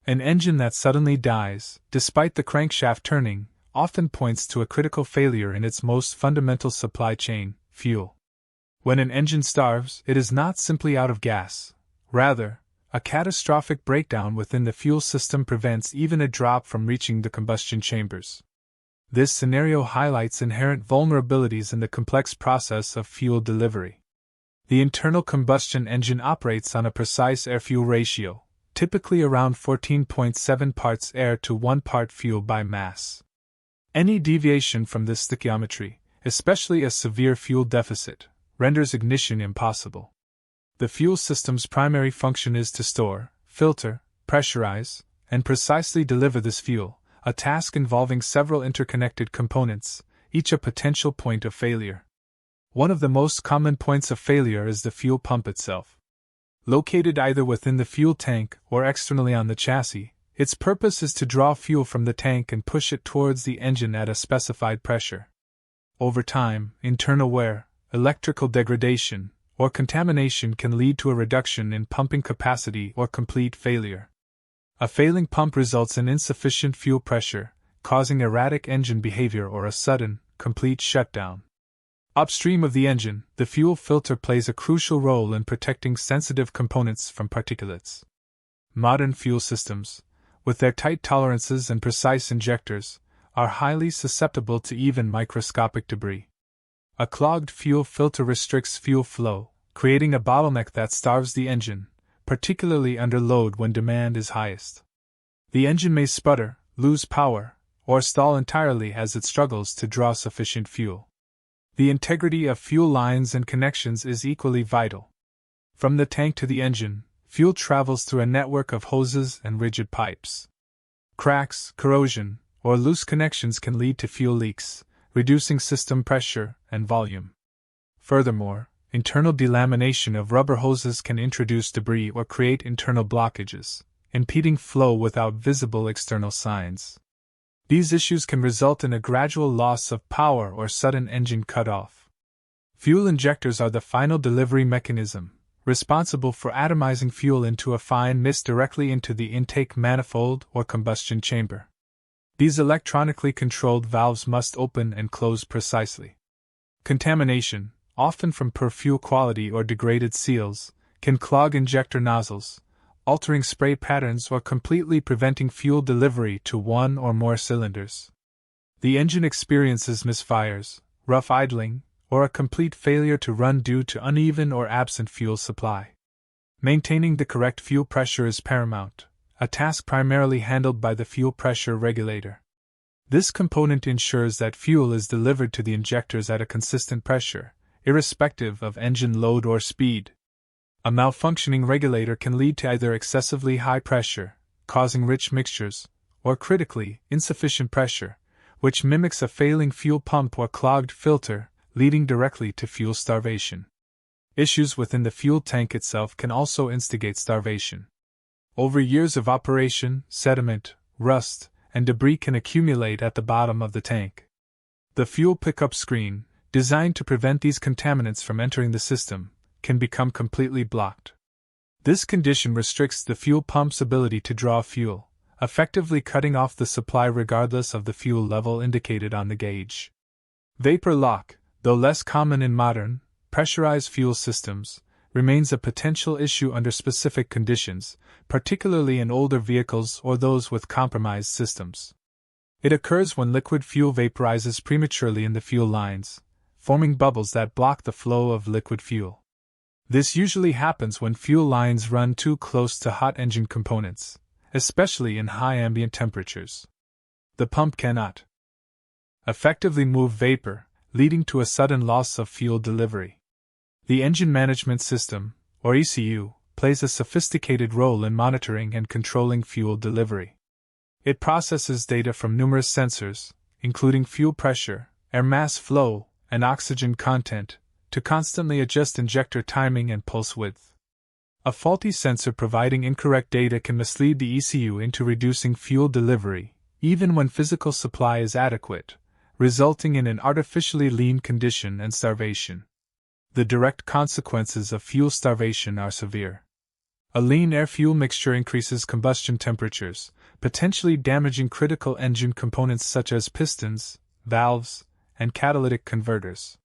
An engine that suddenly dies, despite the crankshaft turning, often points to a critical failure in its most fundamental supply chain, fuel. When an engine starves, it is not simply out of gas. Rather, a catastrophic breakdown within the fuel system prevents even a drop from reaching the combustion chambers. This scenario highlights inherent vulnerabilities in the complex process of fuel delivery. The internal combustion engine operates on a precise air-fuel ratio, typically around 14.7 parts air to 1 part fuel by mass. Any deviation from this stoichiometry, especially a severe fuel deficit, renders ignition impossible. The fuel system's primary function is to store, filter, pressurize, and precisely deliver this fuel, a task involving several interconnected components, each a potential point of failure. One of the most common points of failure is the fuel pump itself. Located either within the fuel tank or externally on the chassis, its purpose is to draw fuel from the tank and push it towards the engine at a specified pressure. Over time, internal wear, electrical degradation, or contamination can lead to a reduction in pumping capacity or complete failure. A failing pump results in insufficient fuel pressure, causing erratic engine behavior or a sudden, complete shutdown. Upstream of the engine, the fuel filter plays a crucial role in protecting sensitive components from particulates. Modern fuel systems, with their tight tolerances and precise injectors, are highly susceptible to even microscopic debris. A clogged fuel filter restricts fuel flow, creating a bottleneck that starves the engine, particularly under load when demand is highest. The engine may sputter, lose power, or stall entirely as it struggles to draw sufficient fuel. The integrity of fuel lines and connections is equally vital. From the tank to the engine, fuel travels through a network of hoses and rigid pipes. Cracks, corrosion, or loose connections can lead to fuel leaks, reducing system pressure and volume. Furthermore, internal delamination of rubber hoses can introduce debris or create internal blockages, impeding flow without visible external signs. These issues can result in a gradual loss of power or sudden engine cutoff. Fuel injectors are the final delivery mechanism, responsible for atomizing fuel into a fine mist directly into the intake manifold or combustion chamber. These electronically controlled valves must open and close precisely. Contamination, often from poor fuel quality or degraded seals, can clog injector nozzles, altering spray patterns or completely preventing fuel delivery to one or more cylinders. The engine experiences misfires, rough idling, or a complete failure to run due to uneven or absent fuel supply. Maintaining the correct fuel pressure is paramount, a task primarily handled by the fuel pressure regulator. This component ensures that fuel is delivered to the injectors at a consistent pressure, irrespective of engine load or speed. A malfunctioning regulator can lead to either excessively high pressure, causing rich mixtures, or critically, insufficient pressure, which mimics a failing fuel pump or clogged filter, leading directly to fuel starvation. Issues within the fuel tank itself can also instigate starvation. Over years of operation, sediment, rust, and debris can accumulate at the bottom of the tank. The fuel pickup screen, designed to prevent these contaminants from entering the system, can become completely blocked. This condition restricts the fuel pump's ability to draw fuel, effectively cutting off the supply regardless of the fuel level indicated on the gauge. Vapor lock, though less common in modern, pressurized fuel systems, remains a potential issue under specific conditions, particularly in older vehicles or those with compromised systems. It occurs when liquid fuel vaporizes prematurely in the fuel lines, forming bubbles that block the flow of liquid fuel. This usually happens when fuel lines run too close to hot engine components, especially in high ambient temperatures. The pump cannot effectively move vapor, leading to a sudden loss of fuel delivery. The Engine Management System, or ECU, plays a sophisticated role in monitoring and controlling fuel delivery. It processes data from numerous sensors, including fuel pressure, air mass flow, and oxygen content, to constantly adjust injector timing and pulse width. A faulty sensor providing incorrect data can mislead the ECU into reducing fuel delivery, even when physical supply is adequate, resulting in an artificially lean condition and starvation. The direct consequences of fuel starvation are severe. A lean air-fuel mixture increases combustion temperatures, potentially damaging critical engine components such as pistons, valves, and catalytic converters.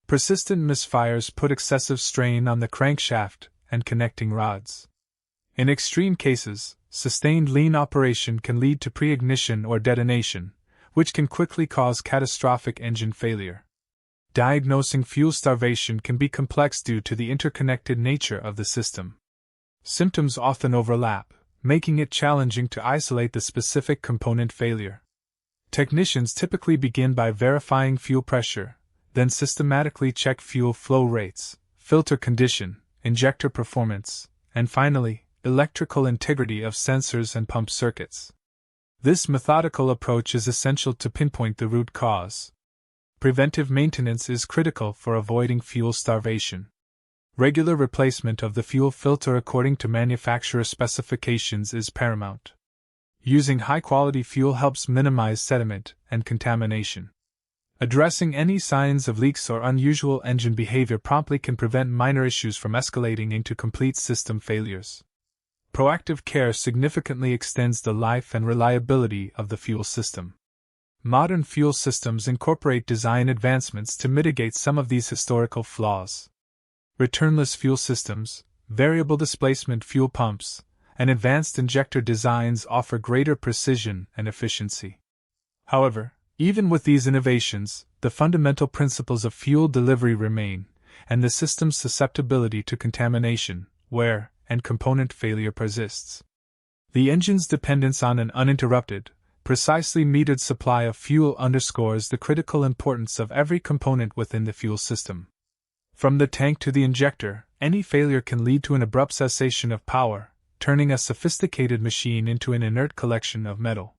Persistent misfires put excessive strain on the crankshaft and connecting rods. In extreme cases, sustained lean operation can lead to pre-ignition or detonation, which can quickly cause catastrophic engine failure. Diagnosing fuel starvation can be complex due to the interconnected nature of the system. Symptoms often overlap, making it challenging to isolate the specific component failure. Technicians typically begin by verifying fuel pressure, then systematically check fuel flow rates, filter condition, injector performance, and finally, electrical integrity of sensors and pump circuits. This methodical approach is essential to pinpoint the root cause. Preventive maintenance is critical for avoiding fuel starvation. Regular replacement of the fuel filter according to manufacturer specifications is paramount. Using high-quality fuel helps minimize sediment and contamination. Addressing any signs of leaks or unusual engine behavior promptly can prevent minor issues from escalating into complete system failures. Proactive care significantly extends the life and reliability of the fuel system. Modern fuel systems incorporate design advancements to mitigate some of these historical flaws. Returnless fuel systems, variable displacement fuel pumps, and advanced injector designs offer greater precision and efficiency. However, even with these innovations, the fundamental principles of fuel delivery remain, and the system's susceptibility to contamination, wear, and component failure persists. The engine's dependence on an uninterrupted, precisely metered supply of fuel underscores the critical importance of every component within the fuel system. From the tank to the injector, any failure can lead to an abrupt cessation of power, turning a sophisticated machine into an inert collection of metal.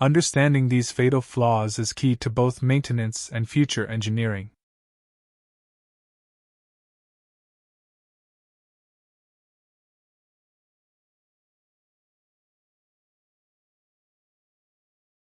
Understanding these fatal flaws is key to both maintenance and future engineering.